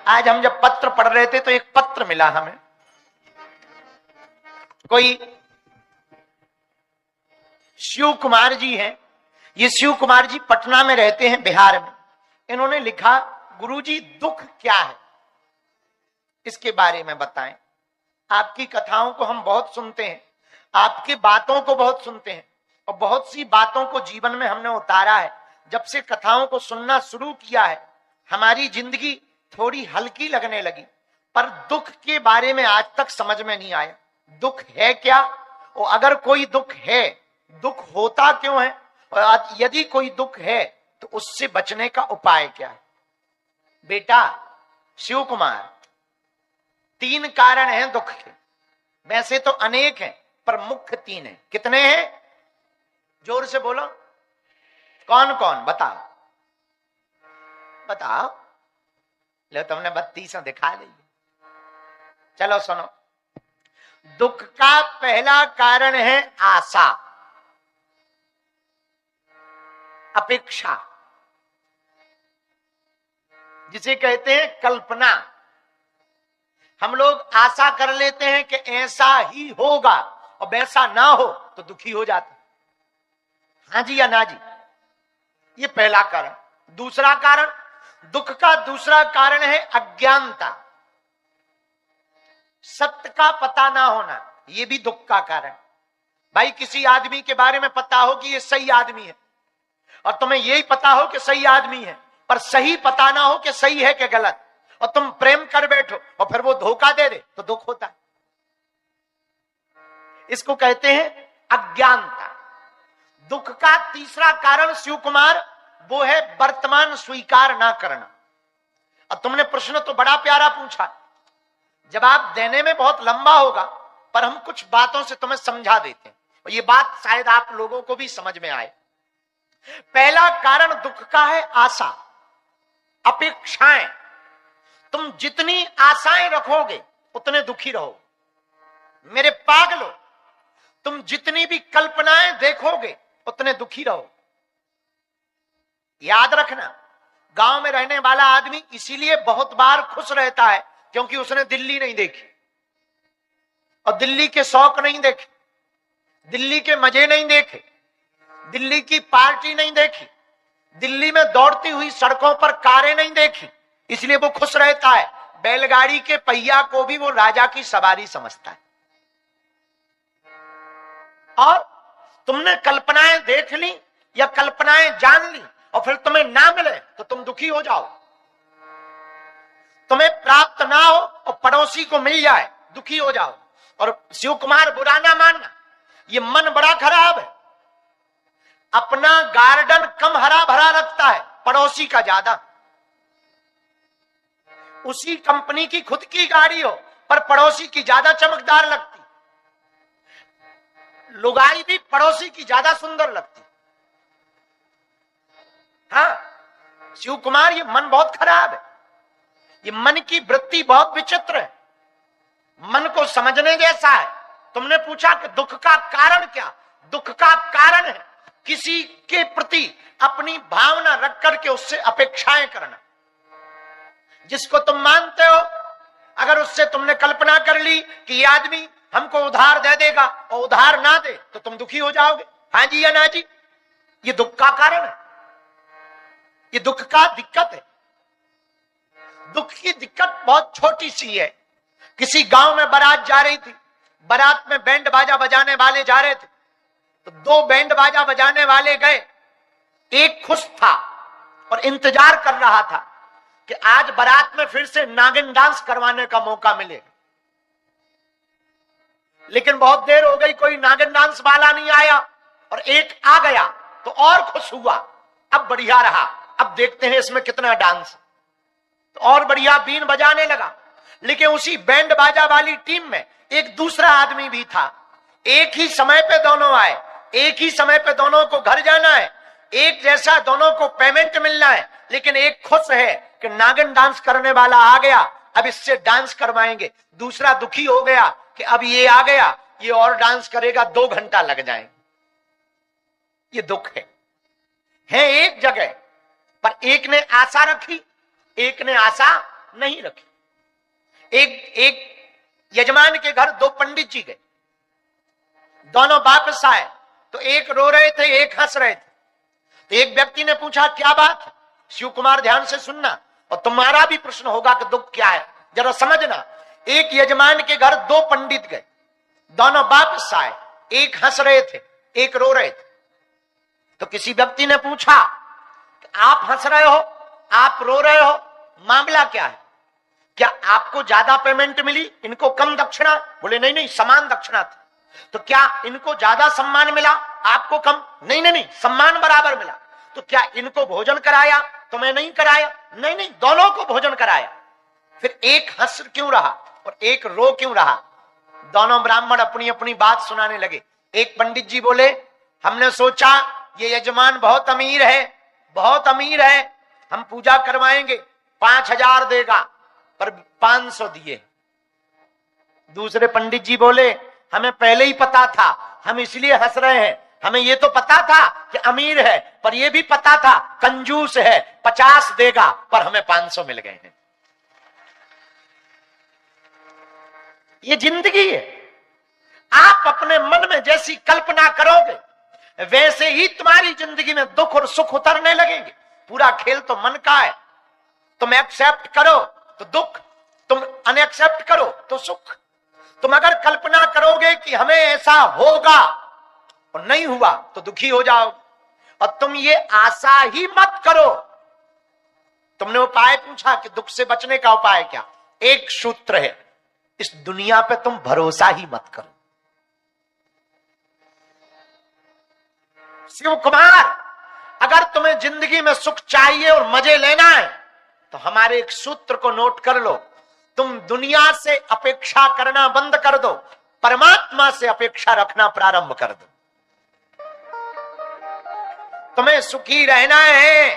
आज हम जब पत्र पढ़ रहे थे तो एक पत्र मिला हमें, कोई शिव कुमार जी हैं। ये शिव कुमार जी पटना में रहते हैं, बिहार में। इन्होंने लिखा, गुरुजी दुख क्या है, इसके बारे में बताएं। आपकी कथाओं को हम बहुत सुनते हैं, आपकी बातों को बहुत सुनते हैं, और बहुत सी बातों को जीवन में हमने उतारा है। जब से कथाओं को सुनना शुरू किया है, हमारी जिंदगी थोड़ी हल्की लगने लगी, पर दुख के बारे में आज तक समझ में नहीं आया। दुख है क्या, और अगर कोई दुख है, दुख होता क्यों है, और यदि कोई दुख है तो उससे बचने का उपाय क्या है। बेटा शिव कुमार, 3 कारण हैं दुख के। वैसे तो अनेक हैं, पर मुख्य 3 हैं। कितने हैं, जोर से बोलो, कौन कौन, बताओ बताओ। ले तुमने 32 दिखा ली। चलो सुनो, दुख का पहला कारण है आशा, अपेक्षा, जिसे कहते हैं कल्पना। हम लोग आशा कर लेते हैं कि ऐसा ही होगा, और वैसा ना हो तो दुखी हो जाते। हाँ जी या ना जी, ये पहला कारण। दूसरा कारण, दुख का दूसरा कारण है अज्ञानता, सत्य का पता ना होना, ये भी दुख का कारण। भाई किसी आदमी के बारे में पता हो कि ये सही आदमी है, और तुम्हें यही पता हो कि सही आदमी है, पर सही पता ना हो कि सही है कि गलत, और तुम प्रेम कर बैठो और फिर वो धोखा दे दे, तो दुख होता है। इसको कहते हैं अज्ञानता। दुख का तीसरा कारण शिव कुमार, वो है वर्तमान स्वीकार ना करना। अब तुमने प्रश्न तो बड़ा प्यारा पूछा, जवाब देने में बहुत लंबा होगा, पर हम कुछ बातों से तुम्हें समझा देते हैं, और ये बात शायद आप लोगों को भी समझ में आए। पहला कारण दुख का है आशा, अपेक्षाएं। तुम जितनी आशाएं रखोगे उतने दुखी रहोगे। मेरे पागलो, तुम जितनी भी कल्पनाएं देखोगे उतने दुखी रहो। याद रखना, गांव में रहने वाला आदमी इसीलिए बहुत बार खुश रहता है क्योंकि उसने दिल्ली नहीं देखी, और दिल्ली के शौक नहीं देखे, दिल्ली के मजे नहीं देखे, दिल्ली की पार्टी नहीं देखी, दिल्ली में दौड़ती हुई सड़कों पर कारें नहीं देखी, इसलिए वो खुश रहता है। बैलगाड़ी के पहिया को भी वो राजा की सवारी समझता है। और तुमने कल्पनाएं देख ली या कल्पनाएं जान ली, और फिर तुम्हें ना मिले तो तुम दुखी हो जाओ। तुम्हें प्राप्त ना हो और पड़ोसी को मिल जाए, दुखी हो जाओ। और शिव कुमार, बुरा ना मानना, ये मन बड़ा खराब है। अपना गार्डन कम हरा भरा रखता है, पड़ोसी का ज्यादा। उसी कंपनी की खुद की गाड़ी हो, पर पड़ोसी की ज्यादा चमकदार लगती। लुगाई भी पड़ोसी की ज्यादा सुंदर लगती। हाँ शिव कुमार, ये मन बहुत खराब है, ये मन की वृत्ति बहुत विचित्र है, मन को समझने जैसा है। तुमने पूछा कि दुख का कारण क्या, दुख का कारण है किसी के प्रति अपनी भावना रख करके उससे अपेक्षाएं करना। जिसको तुम मानते हो, अगर उससे तुमने कल्पना कर ली कि ये आदमी हमको उधार दे देगा और उधार ना दे तो तुम दुखी हो जाओगे। हाँ जी या ना जी, ये दुख का कारण है, ये दुख का दिक्कत है। दुख की दिक्कत बहुत छोटी सी है। किसी गांव में बारात जा रही थी, बारात में बैंड बाजा बजाने वाले जा रहे थे, तो 2 बैंड बाजा बजाने वाले गए। एक खुश था और इंतजार कर रहा था कि आज बारात में फिर से नागिन डांस करवाने का मौका मिले, लेकिन बहुत देर हो गई, कोई नागिन डांस वाला नहीं आया, और एक आ गया तो और खुश हुआ। अब बढ़िया रहा, अब देखते हैं इसमें कितना डांस, तो और बढ़िया बीन बजाने लगा। लेकिन उसी बैंड बाजा वाली टीम में एक दूसरा आदमी भी था। एक ही समय पे दोनों आए, एक ही समय पे दोनों को घर जाना है, एक जैसा दोनों को पेमेंट मिलना है, लेकिन एक खुश है कि नागिन डांस करने वाला आ गया, अब इससे डांस करवाएंगे। दूसरा दुखी हो गया कि अब ये आ गया, ये और डांस करेगा, 2 घंटा लग जाएंगे। ये दुख है एक जगह, पर एक ने आशा रखी, एक ने आशा नहीं रखी। एक यजमान के घर दो पंडित जी गए, दोनों वापस आए तो एक रो रहे थे, एक हंस रहे थे। तो एक व्यक्ति ने पूछा क्या बात है? शिव कुमार ध्यान से सुनना और तुम्हारा भी प्रश्न होगा कि दुख क्या है, जरा समझना। एक यजमान के घर दो पंडित गए, दोनों वापस आए, एक हंस रहे थे, एक रो रहे थे। तो किसी व्यक्ति ने पूछा आप हंस रहे हो, आप रो रहे हो, मामला क्या है? क्या आपको ज्यादा पेमेंट मिली, इनको कम दक्षिणा? बोले नहीं नहीं, समान दक्षिणा थी। तो क्या इनको ज्यादा सम्मान मिला, आपको कम? नहीं नहीं नहीं, सम्मान बराबर मिला। तो क्या इनको भोजन कराया, तुम्हें नहीं कराया? नहीं नहीं, दोनों को भोजन कराया। फिर एक हंस क्यों रहा और एक रो क्यों रहा? दोनों ब्राह्मण अपनी अपनी बात सुनाने लगे। एक पंडित जी बोले हमने सोचा ये यजमान बहुत अमीर है, बहुत अमीर है, हम पूजा करवाएंगे, 5,000 देगा, पर 500 दिए। दूसरे पंडित जी बोले हमें पहले ही पता था, हम इसलिए हंस रहे हैं, हमें ये तो पता था कि अमीर है, पर ये भी पता था कंजूस है, 50 देगा, पर हमें 500 मिल गए हैं। ये जिंदगी है। आप अपने मन में जैसी कल्पना करोगे वैसे ही तुम्हारी जिंदगी में दुख और सुख उतरने लगेंगे। पूरा खेल तो मन का है। तुम एक्सेप्ट करो तो दुख, तुम अनएक्सेप्ट करो तो सुख। तुम अगर कल्पना करोगे कि हमें ऐसा होगा और नहीं हुआ तो दुखी हो जाओगे, और तुम ये आशा ही मत करो। तुमने उपाय पूछा कि दुख से बचने का उपाय क्या? एक सूत्र है, इस दुनिया पे तुम भरोसा ही मत करो। शिव कुमार, अगर तुम्हें जिंदगी में सुख चाहिए और मजे लेना है तो हमारे एक सूत्र को नोट कर लो। तुम दुनिया से अपेक्षा करना बंद कर दो, परमात्मा से अपेक्षा रखना प्रारंभ कर दो। तुम्हें सुखी रहना है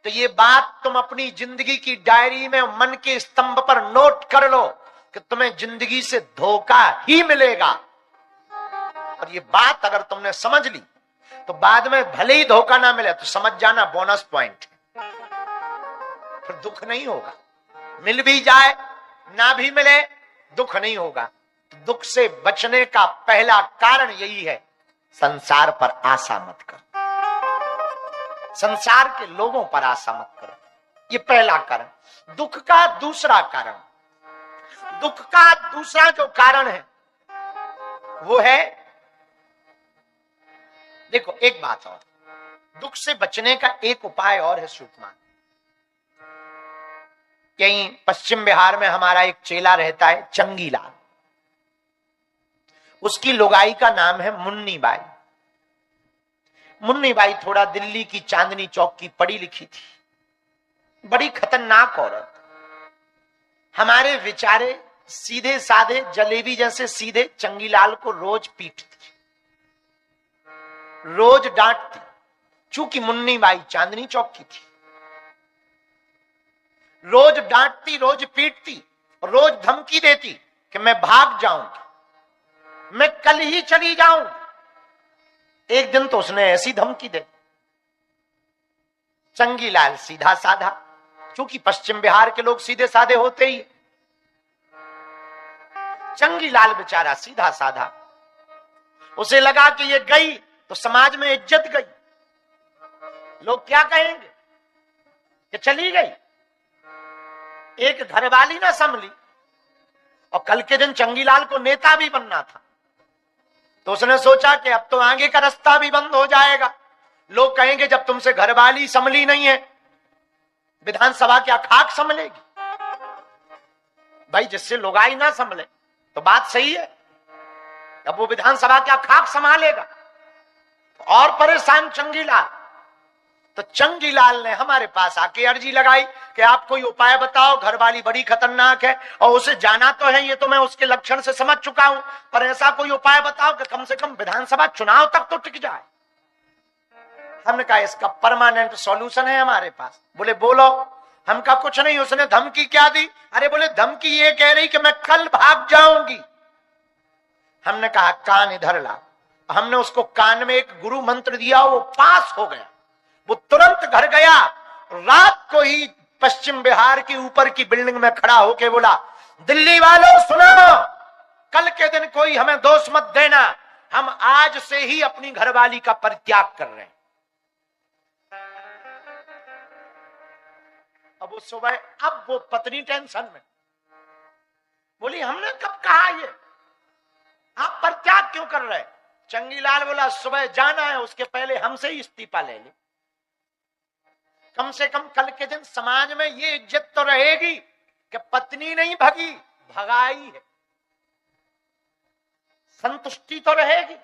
तो ये बात तुम अपनी जिंदगी की डायरी में, मन के स्तंभ पर नोट कर लो कि तुम्हें जिंदगी से धोखा ही मिलेगा। और ये बात अगर तुमने समझ ली तो बाद में भले ही धोखा ना मिले तो समझ जाना बोनस पॉइंट, फिर दुख नहीं होगा। मिल भी जाए ना भी मिले दुख नहीं होगा। तो दुख से बचने का पहला कारण यही है, संसार पर आशा मत करो, संसार के लोगों पर आशा मत करो। ये पहला कारण। दुख का दूसरा कारण, दुख का दूसरा जो कारण है वो है, देखो एक बात और, दुख से बचने का एक उपाय और है सुकुमार। कहीं पश्चिम बिहार में हमारा एक चेला रहता है चंगीलाल, उसकी लुगाई का नाम है मुन्नी बाई। मुन्नी बाई थोड़ा दिल्ली की चांदनी चौक की पढ़ी लिखी थी, बड़ी खतरनाक औरत। हमारे विचारे सीधे साधे जलेबी जैसे सीधे चंगीलाल को रोज पीटती, रोज डांटती, चूंकि मुन्नी बाई चांदनी चौक की थी। रोज डांटती, रोज पीटती, रोज धमकी देती कि मैं भाग जाऊंगी, मैं कल ही चली जाऊंगी। एक दिन तो उसने ऐसी धमकी दे। चंगीलाल सीधा साधा, क्योंकि पश्चिम बिहार के लोग सीधे साधे होते ही। चंगीलाल बेचारा सीधा साधा, उसे लगा कि ये गई तो समाज में इज्जत गई, लोग क्या कहेंगे कि चली गई। एक घरवाली ना संभली, और कल के दिन चंगीलाल को नेता भी बनना था, तो उसने सोचा कि अब तो आगे का रास्ता भी बंद हो जाएगा। लोग कहेंगे जब तुमसे घरवाली संभली नहीं है, विधानसभा क्या खाक संभलेगी? भाई जिससे लुगाई ना संभले तो बात सही है, अब वो विधानसभा क्या खाक संभालेगा? और परेशान चंगीलाल। तो चंगीलाल ने हमारे पास आके अर्जी लगाई कि आप कोई उपाय बताओ, घरवाली बड़ी खतरनाक है और उसे जाना तो है, ये तो मैं उसके लक्षण से समझ चुका हूं, पर ऐसा कोई उपाय बताओ कि कम से कम विधानसभा चुनाव तक तो टिक जाए। हमने कहा इसका परमानेंट सॉल्यूशन है हमारे पास। बोले बोलो। हम कहा कुछ नहीं। उसने धमकी क्या दी? अरे बोले धमकी ये कह रही कि मैं कल भाग जाऊंगी। हमने कहा कान इधर ला। हमने उसको कान में एक गुरु मंत्र दिया, वो पास हो गया। वो तुरंत घर गया, रात को ही पश्चिम बिहार की ऊपर की बिल्डिंग में खड़ा होके बोला, दिल्ली वालों सुनो, कल के दिन कोई हमें दोष मत देना, हम आज से ही अपनी घरवाली का परित्याग कर रहे हैं। अब वो सुबह, अब वो पत्नी टेंशन में बोली, हमने कब कहा ये, आप परित्याग क्यों कर रहे? चंगीलाल बोला, सुबह जाना है, उसके पहले हमसे ही इस्तीफा ले ले। कम से कम कल के दिन समाज में ये इज्जत तो रहेगी कि पत्नी नहीं भगी, भगाई है, संतुष्टि तो रहेगी।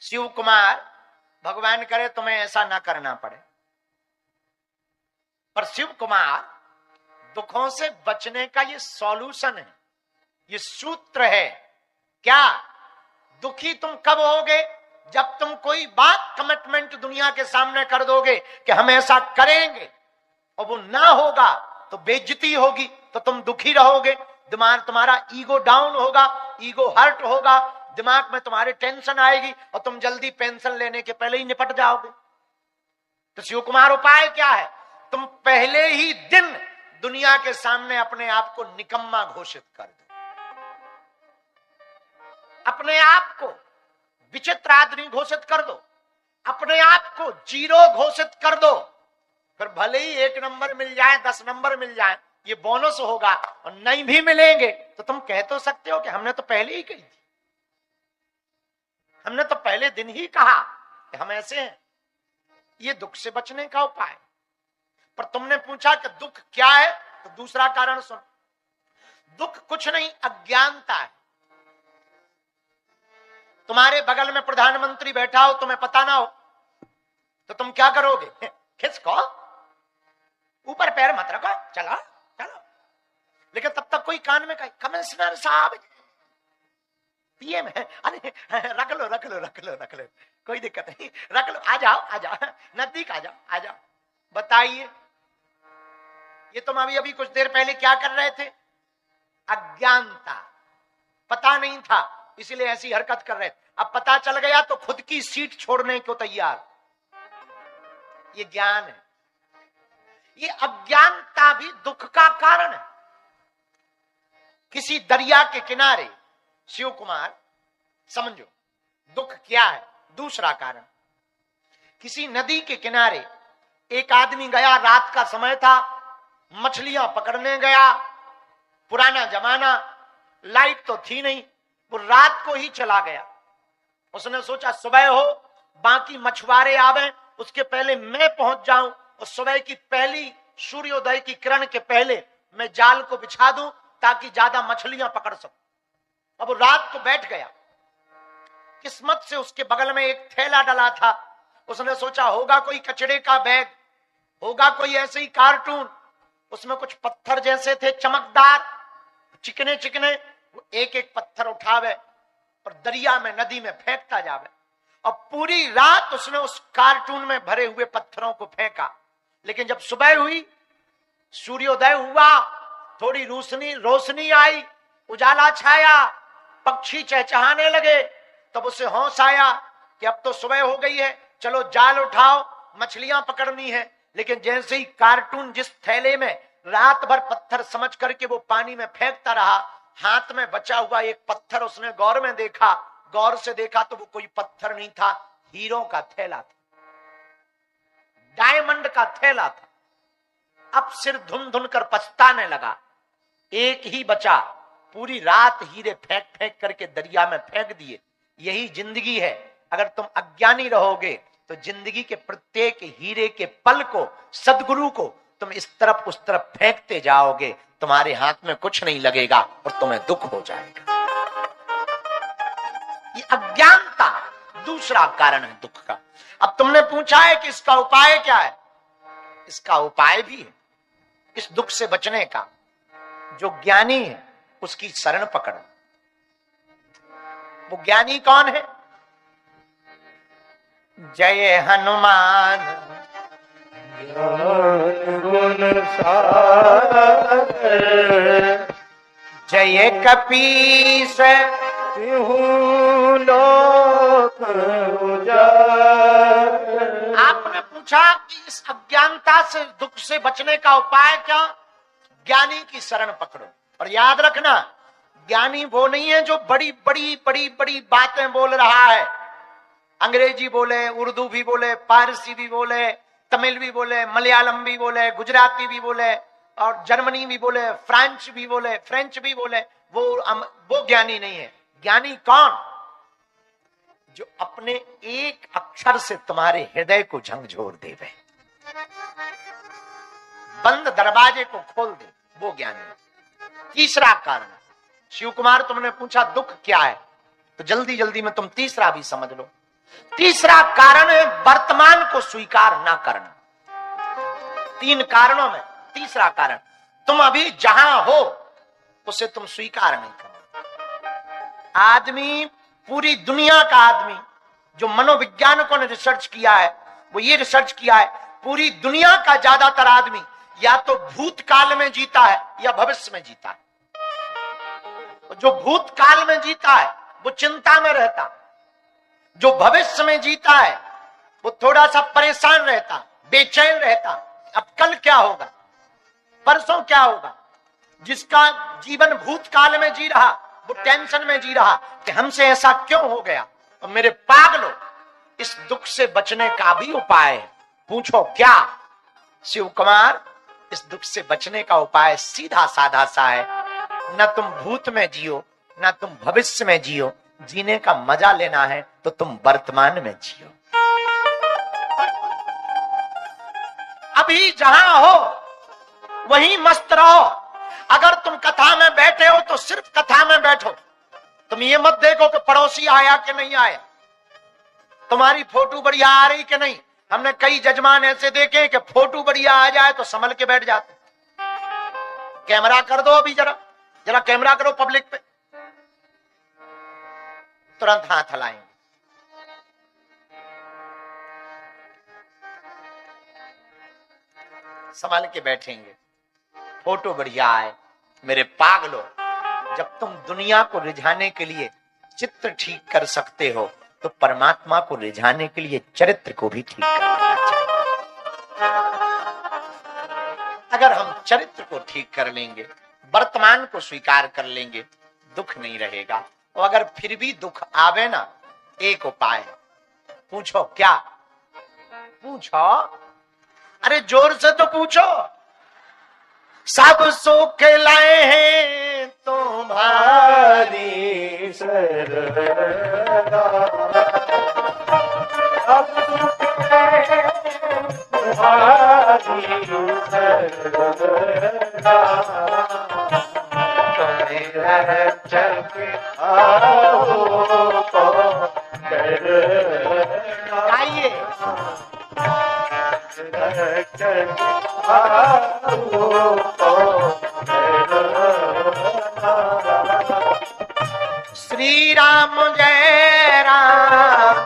शिव कुमार, भगवान करे तुम्हें ऐसा ना करना पड़े, पर शिव कुमार दुखों से बचने का ये सॉल्यूशन है, ये सूत्र है। क्या? दुखी तुम कब होगे? जब तुम कोई बात कमिटमेंट दुनिया के सामने कर दोगे कि हम ऐसा करेंगे और वो ना होगा तो बेइज्जती होगी, तो तुम दुखी रहोगे, दिमाग तुम्हारा ईगो डाउन होगा, ईगो हर्ट होगा, दिमाग में तुम्हारे टेंशन आएगी और तुम जल्दी पेंशन लेने के पहले ही निपट जाओगे। तो शिव कुमार उपाय क्या है? तुम पहले ही दिन दुनिया के सामने अपने आप को निकम्मा घोषित कर दो, अपने आप को विचित्र आदमी घोषित कर दो, अपने आप को जीरो घोषित कर दो। फिर भले ही 1 नंबर मिल जाए, 10 नंबर मिल जाए, ये बोनस होगा, और नहीं भी मिलेंगे तो तुम कह तो सकते हो कि हमने तो पहले ही कही थी, हमने तो पहले दिन ही कहा कि हम ऐसे हैं। ये दुख से बचने का उपाय। पर तुमने पूछा कि दुख क्या है, तो दूसरा कारण सुन। दुख कुछ नहीं, अज्ञानता है। तुम्हारे बगल में प्रधानमंत्री बैठा हो, तुम्हें पता ना हो तो तुम क्या करोगे? खिसको, ऊपर पैर मत रखो, चलो चलो। लेकिन तब तक कोई कान में कहे, कमिश्नर साहब, पीएम है, अरे रख लो रख लो रख लो रख लो, कोई दिक्कत नहीं, रख लो, आ जाओ आ जाओ, नजदीक आ जाओ आ जाओ। बताइए, ये तुम अभी अभी कुछ देर पहले क्या कर रहे थे? अज्ञानता, पता नहीं था इसलिए ऐसी हरकत कर रहे थे। अब पता चल गया तो खुद की सीट छोड़ने को तैयार। ये ज्ञान है। ये अज्ञानता भी दुख का कारण है। किसी दरिया के किनारे, शिव कुमार समझो दुख क्या है। दूसरा कारण, किसी नदी के किनारे एक आदमी गया, रात का समय था, मछलियां पकड़ने गया। पुराना जमाना, लाइट तो थी नहीं, वो रात को ही चला गया। उसने सोचा सुबह हो, बाकी मछुआरे आवे, उसके पहले मैं पहुंच जाऊं और सुबह की पहली सूर्योदय की किरण के पहले मैं जाल को बिछा दूं ताकि ज्यादा मछलियां पकड़ सकूं। अब रात को बैठ गया। किस्मत से उसके बगल में एक थैला डला था। उसने सोचा होगा कोई कचड़े का बैग, होगा कोई ऐसे ही कार्टून, उसमें कुछ पत्थर जैसे थे चमकदार, चिकने चिकने। वो एक एक पत्थर उठावे और दरिया में, नदी में फेंकता जावे। और पूरी रात उसने उस कार्टून में भरे हुए पत्थरों को फेंका। लेकिन जब सुबह हुई, सूर्योदय हुआ, थोड़ी रोशनी आई, उजाला छाया, पक्षी चहचहाने लगे, तब उसे होश आया कि अब तो सुबह हो गई है, चलो जाल उठाओ, मछलियां पकड़नी है। लेकिन जैसे ही कार्टून जिस थैले में रात भर पत्थर समझ करके वो पानी में फेंकता रहा, हाथ में बचा हुआ एक पत्थर उसने गौर में देखा। गौर से देखा तो वो कोई पत्थर नहीं था, हीरो का थैला था, डायमंड का थैला था। अब सिर धुन धुन कर पछताने लगा। एक ही बचा, पूरी रात हीरे फेंक फेंक करके दरिया में फेंक दिए। यही जिंदगी है। अगर तुम अज्ञानी रहोगे तो जिंदगी के प्रत्येक हीरे के पल को, सद्गुरु को तुम इस तरफ उस तरफ फेंकते जाओगे, तुम्हारे हाथ में कुछ नहीं लगेगा और तुम्हें दुख हो जाएगा। ये अज्ञानता दूसरा कारण है दुख का। अब तुमने पूछा है कि इसका उपाय क्या है? इसका उपाय भी है इस दुख से बचने का। जो ज्ञानी है उसकी शरण पकड़। वो ज्ञानी कौन है? जय हनुमान गुण सागर, जय कपीस लोक उजागर। आपने पूछा कि इस अज्ञानता से, दुख से बचने का उपाय क्या? ज्ञानी की शरण पकड़ो। और याद रखना, ज्ञानी वो नहीं है जो बड़ी बड़ी बड़ी बड़ी बातें बोल रहा है। अंग्रेजी बोले, उर्दू भी बोले, पारसी भी बोले, तमिल भी बोले, मलयालम भी बोले, गुजराती भी बोले, और जर्मनी भी बोले, फ्रेंच भी बोले, वो ज्ञानी नहीं है। ज्ञानी कौन? जो अपने एक अक्षर से तुम्हारे हृदय को झंझोर देवे, बंद दरवाजे को खोल दे, वो ज्ञानी। तीसरा कारण, शिव कुमार तुमने पूछा दुख क्या है, तो जल्दी जल्दी में तुम तीसरा भी समझ लो। तीसरा कारण है वर्तमान को स्वीकार ना करना। 3 कारणों में तीसरा कारण, तुम अभी जहां हो उसे तुम स्वीकार नहीं करना। आदमी, पूरी दुनिया का आदमी, जो मनोवैज्ञानिकों ने रिसर्च किया है, वो ये रिसर्च किया है, पूरी दुनिया का ज्यादातर आदमी या तो भूतकाल में जीता है या भविष्य में जीता है। जो भूतकाल में जीता है वो चिंता में रहता, जो भविष्य में जीता है वो थोड़ा सा परेशान रहता, बेचैन रहता, अब कल क्या होगा, परसों क्या होगा। जिसका जीवन भूतकाल में जी रहा वो टेंशन में जी रहा कि हमसे ऐसा क्यों हो गया। और मेरे पागलों, इस दुख से बचने का भी उपाय है। पूछो क्या? शिव कुमार, इस दुख से बचने का उपाय सीधा साधा सा है। न तुम भूत में जियो, न तुम भविष्य में जियो। जीने का मजा लेना है तो तुम वर्तमान में जियो। अभी जहां हो वहीं मस्त रहो। अगर तुम कथा में बैठे हो तो सिर्फ कथा में बैठो। तुम ये मत देखो कि पड़ोसी आया कि नहीं आया, तुम्हारी फोटो बढ़िया आ रही कि नहीं। हमने कई जजमान ऐसे देखे कि फोटो बढ़िया आ जाए तो संभल के बैठ जाते। कैमरा कर दो, अभी जरा जरा कैमरा करो पब्लिक पे, तुरंत हाथ हिलाएंगे। संभल के बैठेंगे, फोटो बढ़िया आए। मेरे पागलों, जब तुम दुनिया को रिझाने के लिए चित्र ठीक कर सकते हो तो परमात्मा को रिझाने के लिए चरित्र को भी ठीक करना चाहिए। अगर हम चरित्र को ठीक कर लेंगे, वर्तमान को स्वीकार कर लेंगे, दुख नहीं रहेगा। और अगर फिर भी दुख आवे ना, एक उपाय है। पूछो क्या? पूछो, अरे जोर से तो पूछो। सब सुख लाए हैं तुम्हारी शरणा, सब सुख लाए हैं तुम्हारी शरणा, तुम्हें रक्षक आओ को डरना। आइए रक्षक आओ को डरना। श्री राम जय राम,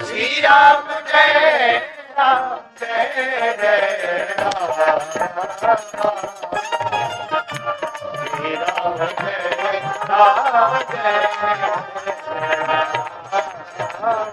श्री राम जय राम, जय जय राम।